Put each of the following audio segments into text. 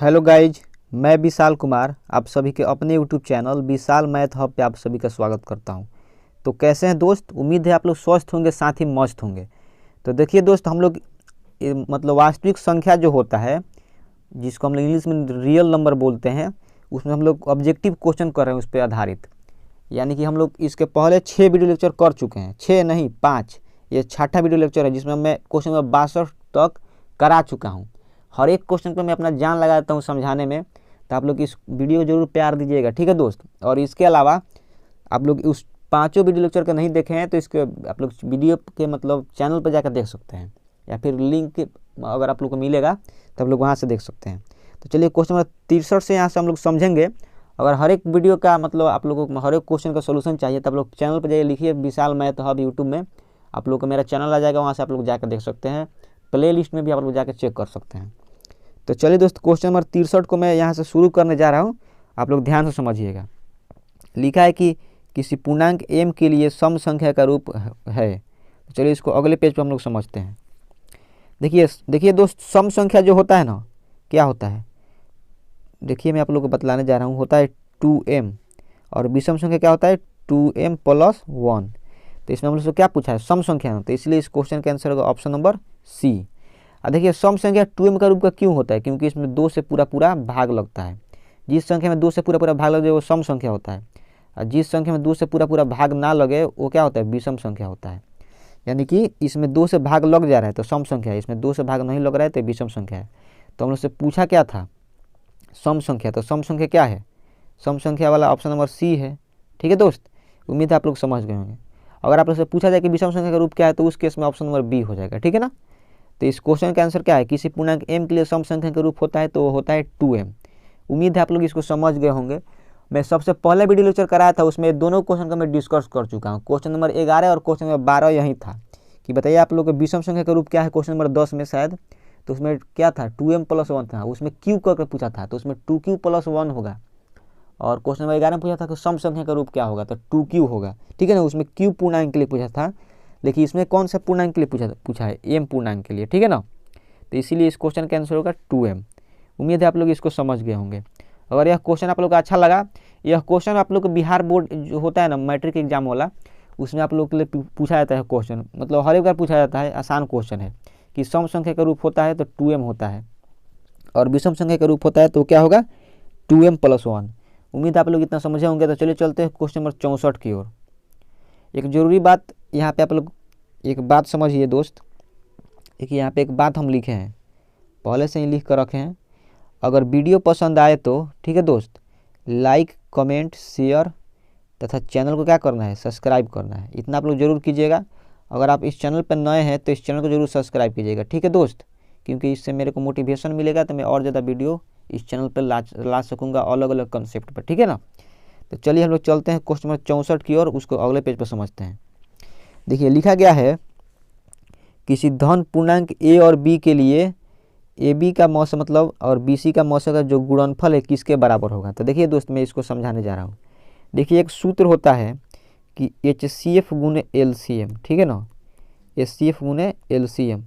Hello guys, मैं विशाल कुमार आप सभी के अपने यूट्यूब चैनल विशाल मैथ हब पे आप सभी का स्वागत करता हूं। तो कैसे हैं दोस्त? उम्मीद है आप लोग स्वस्थ होंगे, साथ ही मस्त होंगे। तो देखिए दोस्त, हम लोग मतलब वास्तविक संख्या जो होता है, जिसको हम लोग इंग्लिश में रियल नंबर बोलते हैं, उसमें हम लोग ऑब्जेक्टिव क्वेश्चन कर रहे हैं उस पर आधारित। यानी कि हम लोग इसके पहले 6 वीडियो लेक्चर कर चुके हैं, 6 नहीं 5। ये छठा वीडियो लेक्चर है जिसमें मैं क्वेश्चन नंबर 62 तक करा चुका हूँ। हर एक क्वेश्चन पर मैं अपना जान लगा देता हूँ समझाने में। तो आप लोग इस वीडियो को जरूर प्यार दीजिएगा, ठीक है दोस्त। और इसके अलावा आप लोग उस 5 वीडियो लेक्चर को नहीं देखे हैं तो इसके आप लोग वीडियो के मतलब चैनल पर जाकर देख सकते हैं, या फिर लिंक अगर आप लोग को मिलेगा तो आप लोग वहाँ से देख सकते हैं। तो चलिए क्वेश्चन नंबर 63 से यहाँ से हम लोग समझेंगे। अगर हर एक वीडियो का मतलब आप लोगों को हर एक क्वेश्चन का सोल्यूशन चाहिए तो आप लोग चैनल पर जाइए, लिखिए विशाल मैथ हब यूट्यूब में, आप लोग को मेरा चैनल आ जाएगा, वहाँ से आप लोग जाकर देख सकते हैं। प्ले लिस्ट में भी आप लोग जाकर चेक कर सकते हैं। तो चलिए दोस्त, क्वेश्चन नंबर 63 को मैं यहाँ से शुरू करने जा रहा हूँ, आप लोग ध्यान से समझिएगा। लिखा है कि किसी पूर्णांक m के लिए सम संख्या का रूप है। तो चलिए इसको अगले पेज पर हम लोग समझते हैं। देखिए दोस्त, सम संख्या जो होता है ना, क्या होता है देखिए, मैं आप लोग को बतलाने जा रहा हूँ। होता है 2m, और विषम संख्या क्या होता है 2m + 1। तो इसमें हम लोग से क्या पूछा है, सम संख्या, तो इसलिए इस क्वेश्चन का आंसर होगा ऑप्शन नंबर सी। देखिए सम संख्या 2m का रूप का क्यों होता है, क्योंकि इसमें 2 से पूरा पूरा भाग लगता है। जिस संख्या में 2 से पूरा पूरा भाग लगे वो सम संख्या होता है, और जिस संख्या में 2 से पूरा पूरा भाग ना लगे वो क्या होता है, विषम संख्या होता है। यानी कि इसमें 2 से भाग लग जा रहा है तो सम संख्या है, इसमें 2 से भाग नहीं लग रहा है तो विषम संख्या है। तो हम लोग से पूछा क्या था, सम संख्या। तो सम संख्या क्या है, सम संख्या वाला ऑप्शन नंबर सी है। ठीक है दोस्त, उम्मीद है आप लोग समझ गए होंगे। अगर आप लोग से पूछा जाए कि विषम संख्या का रूप क्या है तो उस केस में ऑप्शन नंबर बी हो जाएगा, ठीक है ना। तो इस क्वेश्चन का आंसर क्या है, किसी पूर्णांक m के लिए सम संख्या का रूप होता है तो वो होता है 2m। उम्मीद है आप लोग इसको समझ गए होंगे। मैं सबसे पहले वीडियो लेक्चर कराया था, उसमें दोनों क्वेश्चन का मैं डिस्कस कर चुका हूँ। क्वेश्चन नंबर 11 और क्वेश्चन नंबर 12 यही था कि बताइए आप लोग को विषम संख्या का रूप क्या है। क्वेश्चन नंबर 10 में शायद, तो उसमें क्या था 2m + 1 था, उसमें क्यू करके पूछा था, तो उसमें 2q + 1 होगा। और क्वेश्चन नंबर 11 में पूछा था कि सम संख्या का रूप क्या होगा, तो 2q होगा, ठीक है ना। उसमें q पूर्णांक के लिए पूछा था, लेकिन इसमें कौन सा पूर्णांक के लिए पूछा है, m पूर्णांक के लिए, ठीक है ना। तो इसीलिए इस क्वेश्चन का आंसर होगा 2m। उम्मीद है आप लोग इसको समझ गए होंगे। अगर यह क्वेश्चन आप लोग को अच्छा लगा, यह क्वेश्चन आप लोग को बिहार बोर्ड जो होता है ना, मैट्रिक एग्जाम वाला, उसमें आप लोग के लिए पूछा जाता है क्वेश्चन, मतलब हर एक बार पूछा जाता है। आसान क्वेश्चन है कि सम संख्या का रूप होता है तो 2m होता है, और विषम संख्या का रूप होता है तो क्या होगा 2m + 1। उम्मीद आप लोग इतना समझे होंगे। तो चलिए चलते हैं क्वेश्चन नंबर 64 की ओर। एक जरूरी बात यहाँ पे आप लोग एक बात समझिए दोस्त, देखिए यहाँ पे एक बात हम लिखे हैं, पहले से ही लिख कर रखे हैं। अगर वीडियो पसंद आए तो ठीक है दोस्त, लाइक कमेंट शेयर तथा चैनल को क्या करना है, सब्सक्राइब करना है। इतना आप लोग जरूर कीजिएगा। अगर आप इस चैनल पर नए हैं तो इस चैनल को जरूर सब्सक्राइब कीजिएगा, ठीक है दोस्त, क्योंकि इससे मेरे को मोटिवेशन मिलेगा तो मैं और ज़्यादा वीडियो इस चैनल पर ला सकूँगा अलग अलग कंसेप्ट पर, ठीक है ना। तो चलिए हम लोग चलते हैं क्वेश्चन नंबर 64 की ओर, उसको अगले पेज पर समझते हैं। देखिए लिखा गया है, किसी धन पूर्णांक a और b के लिए ab का मौसा मतलब और bc का मौसा का जो गुणनफल है किसके बराबर होगा। तो देखिए दोस्त, मैं इसको समझाने जा रहा हूँ। देखिए एक सूत्र होता है कि HCF गुने LCM, ठीक है ना, HCF गुने LCM,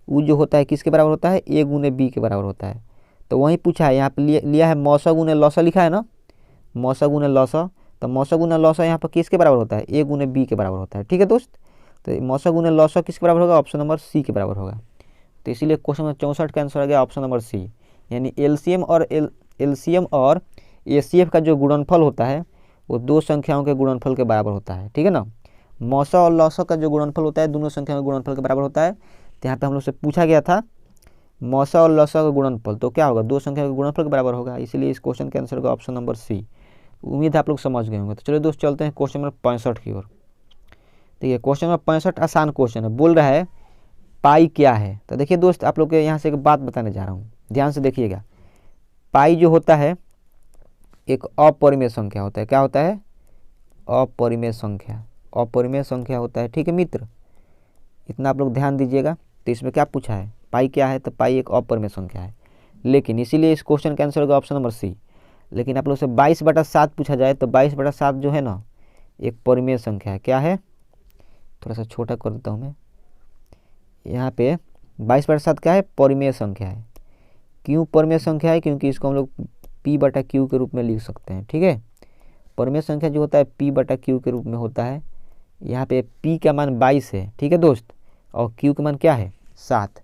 वो जो होता है किसके बराबर होता है, a गुने b के बराबर होता है। तो वहीं पूछा है, यहाँ पे लिया है मौसा गुने लौसा, लिखा है ना मौसा गुने लौसा। तो मौसा गुने लौसा यहाँ पर किसके बराबर होता है, a गुने b के बराबर होता है, ठीक है दोस्त। तो मौसा गुने लौसा किसके बराबर होगा, ऑप्शन नंबर सी के बराबर होगा। तो इसीलिए क्वेश्चन नंबर 64 का आंसर आ गया ऑप्शन नंबर सी। यानी एलसीएम और एसीएफ का जो गुणनफल होता है वो दो संख्याओं के गुणनफल के बराबर होता है, ठीक है ना। मौसा और लौसा का जो गुणनफल होता है दोनों संख्याओं के गुणनफल के बराबर होता है। तो यहाँ पे हम लोग से पूछा गया था मौसा और लौसा का गुणनफल, तो क्या होगा, दो संख्या के गुणनफल के बराबर होगा। इसीलिए इस क्वेश्चन के आंसर होगा ऑप्शन नंबर सी। उम्मीद है आप लोग समझ गए होंगे। तो चलिए दोस्त चलते हैं क्वेश्चन नंबर 65 की ओर। देखिए क्वेश्चन नंबर 65 आसान क्वेश्चन है, बोल रहा है पाई क्या है। तो देखिए दोस्त, आप लोग के यहाँ से एक बात बताने जा रहा हूँ, ध्यान से देखिएगा। पाई जो होता है एक अपरिमेय संख्या होता है। क्या होता है, अपरिमेय संख्या, अपरिमेय संख्या होता है, ठीक है मित्र, इतना आप लोग ध्यान दीजिएगा। तो इसमें क्या पूछा है, पाई क्या है, तो पाई एक अपरिमेय संख्या है। लेकिन इसीलिए इस क्वेश्चन का आंसर होगा ऑप्शन नंबर सी। लेकिन आप लोग से 22/7 पूछा जाए तो 22/7 जो है ना एक परिमेय संख्या है। क्या है, थोड़ा सा छोटा कर देता हूँ मैं, यहाँ पे 22/7 क्या है, परिमेय संख्या है। क्यों परमेय संख्या है? क्योंकि इसको हम लोग p बटा q के रूप में लिख सकते हैं। ठीक है, परमेय संख्या जो होता है p बटा q के रूप में होता है। यहाँ पे p का मान 22 है। ठीक है दोस्त, और q का मान क्या है? 7।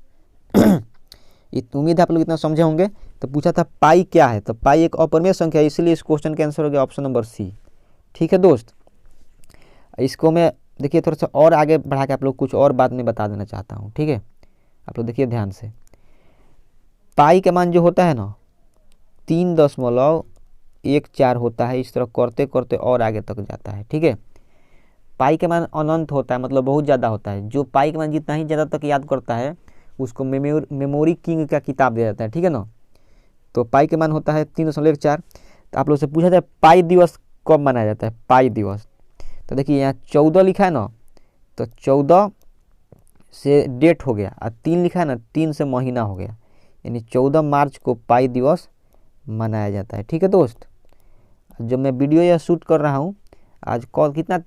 उम्मीद है आप लोग इतना समझे होंगे। तो पूछा था पाई क्या है, तो पाई एक अपरिमेय संख्या है, इसलिए इस क्वेश्चन का आंसर हो गया ऑप्शन नंबर सी। ठीक है दोस्त, इसको मैं देखिए थोड़ा सा और आगे बढ़ा के आप लोग कुछ और बात में बता देना चाहता हूँ। ठीक है, आप लोग देखिए ध्यान से, पाई का मान जो होता है ना 3.14 होता है। इस तरह करते करते और आगे तक जाता है। ठीक है, पाई का मान अनंत होता है, मतलब बहुत ज़्यादा होता है। जो पाई का मान जितना ही ज़्यादा तक याद करता है उसको मेमोरी किंग का किताब दिया जाता है। ठीक है ना, तो पाई का मान होता है 3.14। तो आप लोग से पूछा जाए पाई दिवस कब मनाया जाता है? पाई दिवस, तो देखिए यहाँ 14 लिखा है ना, तो 14 से डेट हो गया, और 3 लिखा है ना, 3 से महीना हो गया, यानी 14 मार्च को पाई दिवस मनाया जाता है। ठीक है दोस्त, जब मैं वीडियो यह शूट कर रहा हूँ, आज कल कितना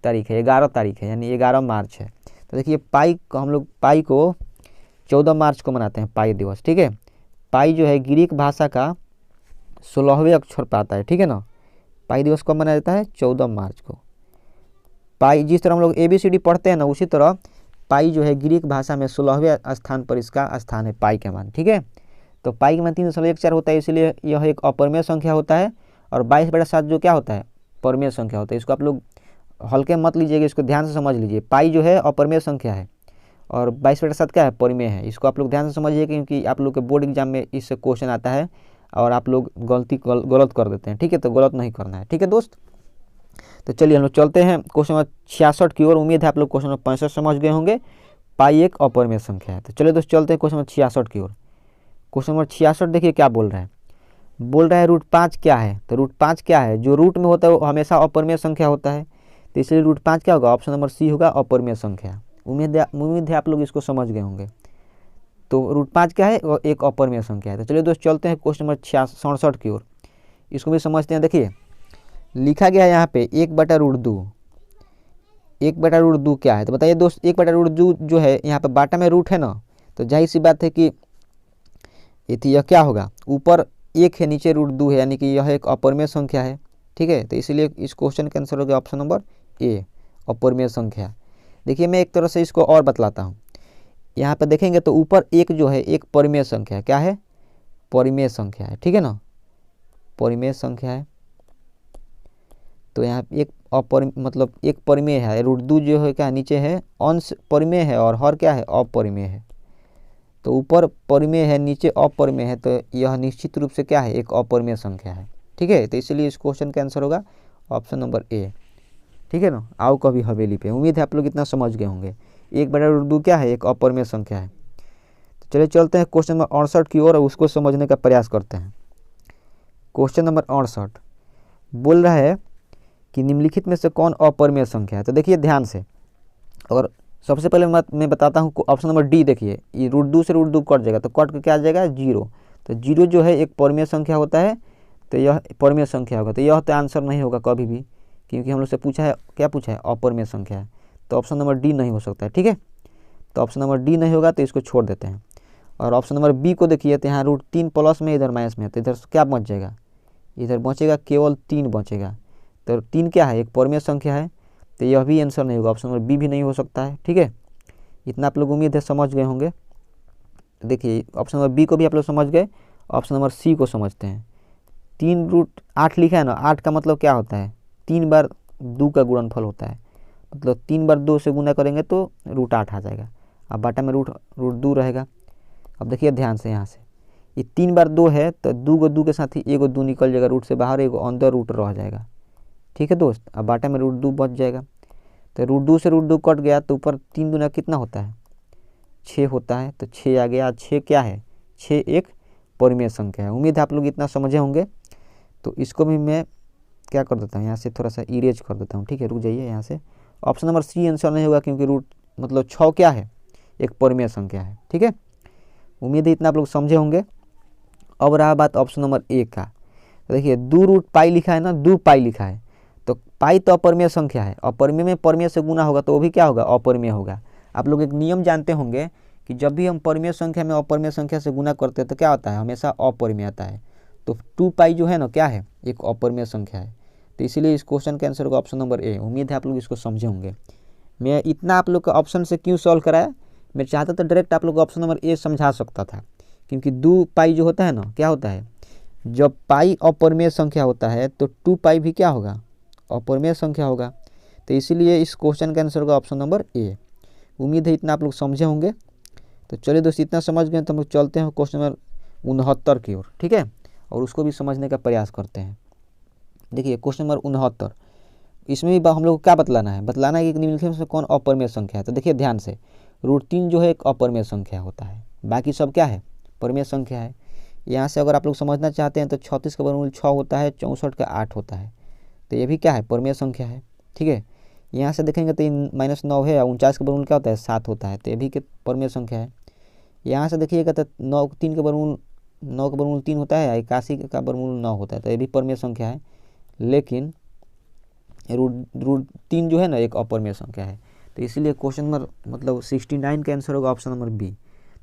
तारीख है? 11 तारीख है, यानी 11 मार्च है। तो देखिए पाई को हम लोग पाई को 14 मार्च को मनाते हैं पाई दिवस। ठीक है, पाई जो है ग्रीक भाषा का 16वें अक्षर पर आता है। ठीक है ना, पाई दिवस कब मनाया जाता है? 14 मार्च को। पाई जिस तरह हम लोग ABCD पढ़ते हैं ना, उसी तरह पाई जो है ग्रीक भाषा में 16वें स्थान पर इसका स्थान है, पाई का मान। ठीक है, तो पाई का मान 3.14 होता है, इसलिए यह एक अपरिमेय संख्या होता है। और 22/7 जो क्या होता है? परिमेय संख्या होता है। इसको आप लोग हल्के मत लीजिएगा, इसको ध्यान से समझ लीजिए। पाई जो है अपरिमेय संख्या है और 22/7 क्या है? परिमेय है। इसको आप लोग ध्यान से समझिए, क्योंकि आप लोग के बोर्ड एग्जाम में इससे क्वेश्चन आता है और आप लोग गलत कर देते हैं। ठीक है, तो गलत नहीं करना है। ठीक है दोस्त, तो चलिए हम लोग चलते हैं क्वेश्चन नंबर 66 की ओर। उम्मीद है आप लोग क्वेश्चन नंबर 65 समझ गए होंगे। पाई एक अपरिमेय संख्या है। तो चलिए दोस्त चलते हैं क्वेश्चन नंबर 66 की ओर। क्वेश्चन नंबर 66 देखिए क्या बोल रहा है। बोल रहा है √5 क्या है? तो √5 क्या है? जो रूट में होता है वो हमेशा अपरिमेय संख्या होता है, तो इसलिए √5 क्या होगा? ऑप्शन नंबर सी होगा, अपरिमेय संख्या। उम्मीद है आप लोग इसको समझ गए होंगे। तो √5 क्या है? वो एक अपरिमेय संख्या है। तो चलिए दोस्त चलते हैं क्वेश्चन नंबर 67 की ओर, इसको भी समझते हैं। देखिए लिखा गया है यहाँ पे 1/√2। 1/√2 क्या है? तो बताइए दोस्त, 1/√2 जो है यहाँ पे बाटा में रूट है ना, तो जाहिर सी बात है कि यह क्या होगा? ऊपर 1 है, नीचे √2 है, यानी कि यह एक अपरिमेय संख्या है। ठीक है, तो इसलिए इस क्वेश्चन का आंसर हो गया ऑप्शन नंबर ए, अपरिमेय संख्या। देखिए मैं एक तरह से इसको और बतलाता हूँ। यहाँ पे देखेंगे तो ऊपर 1 जो है एक परिमेय संख्या है। क्या है? परिमेय संख्या है। ठीक है ना, परिमेय संख्या है। तो यहाँ एक मतलब एक परिमेय है, √2 जो है क्या नीचे है अंश परिमेय है, और हर क्या है? अपरिमेय है। तो ऊपर परिमेय है, नीचे अपरिमेय है, तो यह निश्चित रूप से क्या है? एक अपरिमेय संख्या है। ठीक है, तो इसलिए इस क्वेश्चन का आंसर होगा ऑप्शन नंबर ए। ठीक है ना, आओ कभी हवेली पे। उम्मीद है आप लोग इतना समझ गए होंगे। 1/√2 क्या है? एक अपरिमेय संख्या है। तो चलिए चलते हैं क्वेश्चन नंबर 68 की ओर और उसको समझने का प्रयास करते हैं। क्वेश्चन नंबर 68 बोल रहा है कि निम्नलिखित में से कौन अपरिमेय संख्या है? तो देखिए ध्यान से, और सबसे पहले मैं बताता हूँ ऑप्शन नंबर डी। देखिए ये √2 से √2 कट जाएगा, तो कट के क्या आ जाएगा? 0। तो 0 जो है एक परिमेय संख्या होता है, तो यह परिमेय संख्या होगा। तो यह तो आंसर नहीं होगा कभी भी, क्योंकि हम लोग से पूछा है, क्या पूछा है? अपरिमेय संख्या है। तो ऑप्शन नंबर डी नहीं हो सकता है। ठीक है, तो ऑप्शन नंबर डी नहीं होगा, तो इसको छोड़ देते हैं। और ऑप्शन नंबर बी को देखिए, तो यहाँ √3 प्लस में, इधर माइनस में, तो इधर क्या बच जाएगा? इधर बचेगा केवल 3 बचेगा। तो 3 क्या है? एक परिमेय संख्या है, तो यह भी आंसर नहीं होगा। ऑप्शन नंबर बी भी नहीं हो सकता है। ठीक है, इतना आप लोग उम्मीद है समझ गए होंगे। देखिए ऑप्शन नंबर बी को भी आप लोग समझ गए। ऑप्शन नंबर सी को समझते हैं। 3√8 लिखा है ना, 8 का मतलब क्या होता है? 3 बार 2 का गुणनफल होता है, मतलब 3 बार 2 से गुना करेंगे तो √8 आ जाएगा। अब बाटा में √2 रहेगा। अब देखिए ध्यान से, यहाँ से ये 3 बार 2 है, तो 2 को 2 के साथ ही 1 2 निकल जाएगा रूट से बाहर, 1 अंदर रूट रह जाएगा। ठीक है दोस्त, अब बाटा में √2 बच जाएगा। तो √2 से √2 कट गया, तो ऊपर 3 दूना कितना होता है? 6 होता है, तो 6 आ गया। 6 क्या है? 6 एक परिमेय संख्या है। उम्मीद है आप लोग इतना समझे होंगे। तो इसको भी मैं क्या कर देता हूँ, यहाँ से थोड़ा सा इरेज कर देता हूँ। ठीक है, रुक जाइए यहाँ से। ऑप्शन नंबर सी आंसर नहीं होगा, क्योंकि रूट मतलब 6 क्या है? एक परिमेय संख्या है। ठीक है, उम्मीद है इतना आप लोग समझे होंगे। अब रहा बात ऑप्शन नंबर ए का। तो देखिए 2√π लिखा है ना, 2π लिखा है, तो पाई तो अपरिमेय संख्या है। अपरिमेय में परिमेय से गुना होगा तो वो भी क्या होगा? अपरिमेय होगा। आप लोग एक नियम जानते होंगे कि जब भी हम परिमेय संख्या में अपरिमेय संख्या से गुना करते हैं तो क्या होता है, हमेशा अपरिमेय आता है। तो 2 पाई जो है ना क्या है, एक अपरिमेय संख्या है। तो इसीलिए इस क्वेश्चन के आंसर होगा ऑप्शन नंबर ए। उम्मीद है आप लोग इसको समझे होंगे। मैं इतना आप लोग का ऑप्शन से क्यों सॉल्व कराया, मैं चाहता तो डायरेक्ट आप लोग को ऑप्शन नंबर ए समझा सकता था, क्योंकि 2 पाई जो होता है ना क्या होता है, जब पाई अपरिमेय संख्या होता है तो 2 पाई भी क्या होगा, अपरिमेय संख्या होगा। तो इसीलिए इस क्वेश्चन का आंसर होगा ऑप्शन नंबर ए। उम्मीद है इतना आप लोग समझे होंगे। तो चलिए दोस्त, इतना समझ गए तो हम लोग चलते हैं क्वेश्चन नंबर 69 की ओर, ठीक है, और उसको भी समझने का प्रयास करते हैं। देखिए क्वेश्चन नंबर 69, इसमें भी हम लोग को क्या बतलाना है, बतलाना है कि निम्नलिखित में से कौन अपरिमेय संख्या है। तो देखिए ध्यान से, √3 जो है एक अपरिमेय संख्या होता है, बाकी सब क्या है, परिमेय संख्या है। यहाँ से अगर आप लोग समझना चाहते हैं तो 36 का वर्गमूल 6 होता है, 64 का 8 होता है, तो ये भी क्या है, परिमेय संख्या है, ठीक है। यहाँ से देखेंगे तो -9 है, 49 का वर्गमूल क्या होता है, 7 होता है, तो ये भी परिमेय संख्या है। यहाँ से देखिएगा तो 9 का वर्गमूल 3 होता है, 81 का वर्गमूल 9 होता है, तो ये भी परिमेय संख्या है। लेकिन √3 जो है ना एक अपरिमेय संख्या है। तो इसीलिए क्वेश्चन नंबर मतलब 69 का आंसर होगा ऑप्शन नंबर बी।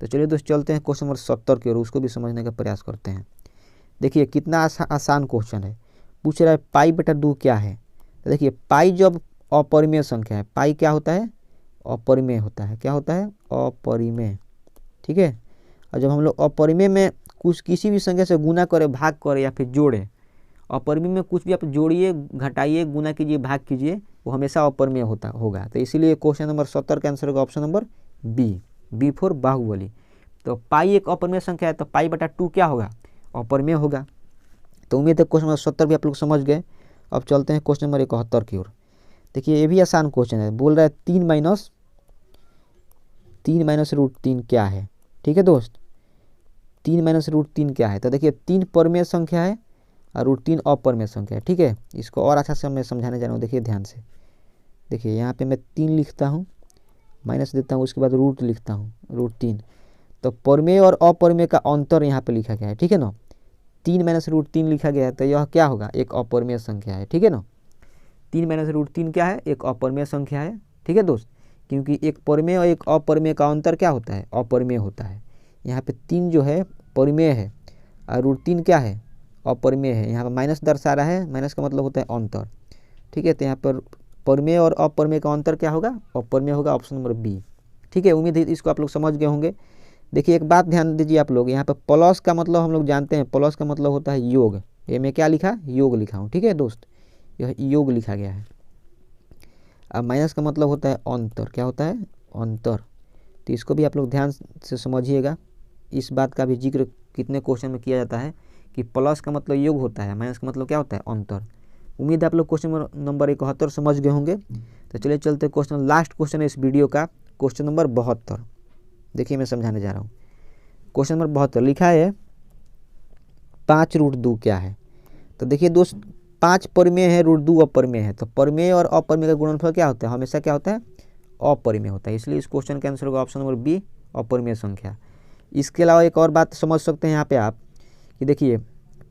तो चलिए दोस्त चलते हैं क्वेश्चन नंबर 70 की ओर, उसको भी समझने का प्रयास करते हैं। देखिए कितना आसान क्वेश्चन है। पूछ रहा है पाई बटा 2 क्या है। तो देखिए पाई जब अपरिमेय संख्या है, पाई क्या होता है, अपरिमेय होता है, क्या होता है, अपरिमेय, ठीक है। और जब हम लोग अपरिमेय में कुछ किसी भी संख्या से गुना करें, भाग करें या फिर जोड़ें, अपरिमेय में कुछ भी आप जोड़िए, घटाइए, गुना कीजिए, भाग कीजिए, वो हमेशा अपरिमेय होगा। तो इसीलिए क्वेश्चन नंबर 70 का आंसर होगा option number B for Baahubali. तो पाई एक अपरिमेय संख्या है, तो पाई बटा 2 क्या होगा, अपरिमेय होगा। तो उम्मीद है क्वेश्चन नंबर 70 भी आप लोग समझ गए। अब चलते हैं क्वेश्चन नंबर 71 की ओर। देखिए ये भी आसान क्वेश्चन है। बोल रहा है 3 माइनस √3 क्या है, ठीक है दोस्त। 3 माइनस √3 क्या है, तो देखिए 3 परिमेय संख्या है और √3 अपरिमेय संख्या है, ठीक है। इसको और अच्छा से मैं समझाने जा रहा हूँ, देखिए ध्यान से। देखिए यहाँ पे मैं 3 लिखता हूँ, माइनस देता हूँ, उसके बाद रूट लिखता हूँ, √3। तो परिमेय और अपरिमेय का अंतर यहाँ पे लिखा गया है, ठीक है ना। 3 माइनस √3 लिखा गया है, तो यह क्या होगा, एक अपरिमेय संख्या है, ठीक है ना। 3 माइनस √3 क्या है, एक अपरिमेय संख्या है, ठीक है दोस्त। क्योंकि एक परिमेय और एक अपरिमेय का अंतर क्या होता है, अपरिमेय होता है। यहाँ पे 3 जो है परिमेय है और √3 क्या है, अपरिमेय है। यहाँ पर माइनस दर्शा रहा है, माइनस का मतलब होता है अंतर, ठीक है। तो यहाँ पर परिमेय और अपरिमेय का अंतर क्या होगा, अपरिमेय होगा, ऑप्शन नंबर बी, ठीक है। उम्मीद है इसको आप लोग समझ गए होंगे। देखिए एक बात ध्यान दीजिए आप लोग, यहाँ पर प्लस का मतलब हम लोग जानते हैं, प्लस का मतलब होता है योग। ये मैं क्या लिखा, योग लिखा हूँ, ठीक है दोस्त, यह योग लिखा गया है। अब माइनस का मतलब होता है अंतर, क्या होता है, अंतर। तो इसको भी आप लोग ध्यान से समझिएगा। इस बात का भी जिक्र कितने क्वेश्चन में किया जाता है कि प्लस का मतलब योग होता है, माइनस का मतलब क्या होता है, अंतर। उम्मीद है आप लोग क्वेश्चन नंबर 71 समझ गए होंगे। तो चलिए चलते क्वेश्चन, लास्ट क्वेश्चन है इस वीडियो का, क्वेश्चन नंबर 72। देखिए मैं समझाने जा रहा हूँ। क्वेश्चन नंबर 72 लिखा है 5 √2 क्या है। तो देखिए दोस्त 5 परिमेय है, √2 अपरिमेय है। तो परिमेय और अपरिमेय का गुणनफल क्या होता है, हमेशा क्या होता है, अपरिमेय होता है। इसलिए इस क्वेश्चन का आंसर होगा ऑप्शन नंबर बी, अपरिमेय संख्या। इसके अलावा एक और बात समझ सकते हैं यहाँ पे आप कि देखिए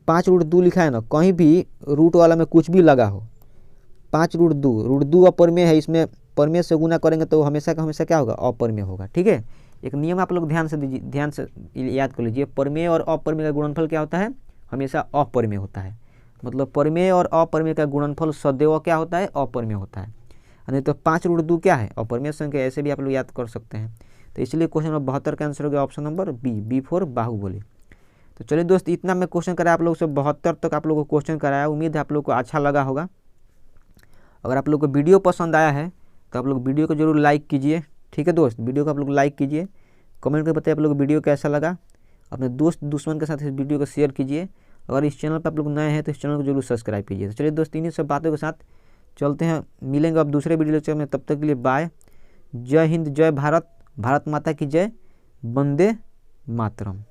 5 √2 लिखा है ना, कहीं भी रूट वाला में कुछ भी लगा हो, 5 √2 अपरिमेय है, इसमें परिमेय से गुना करेंगे तो हमेशा का हमेशा क्या होगा, अपरिमेय होगा, ठीक है। एक नियम आप लोग ध्यान से याद कर लीजिए, परिमेय और अपरिमेय का गुणनफल क्या होता है, हमेशा अपरिमेय होता है। मतलब परिमेय और अपरिमेय का गुणनफल सदैव क्या होता है, अपरिमेय होता है। नहीं तो 5 √2 क्या है, अपरिमेय संख्या, ऐसे भी आप लोग याद कर सकते हैं। तो इसलिए क्वेश्चन नंबर 72 का आंसर हो गया option number B for Baahubali. तो चलिए दोस्त इतना मैं क्वेश्चन कराया आप लोग से, 72 तक आप लोगों को क्वेश्चन कराया। उम्मीद है आप लोग को अच्छा लगा होगा। अगर आप लोग को वीडियो पसंद आया है तो आप लोग वीडियो को जरूर लाइक कीजिए, ठीक है दोस्त। वीडियो को आप लोग लाइक कीजिए, कमेंट करके बताइए आप लोग को वीडियो कैसा लगा। अपने दोस्त दुश्मन के साथ इस वीडियो को शेयर कीजिए। अगर इस चैनल पर आप लोग नए हैं तो इस चैनल को जरूर सब्सक्राइब कीजिए। तो चलिए दोस्त इन्हीं सब बातों के साथ चलते हैं, मिलेंगे अब दूसरे वीडियो लेक्चर में। तब तक के लिए बाय। जय हिंद, जय भारत, भारत माता की जय, वंदे मातरम।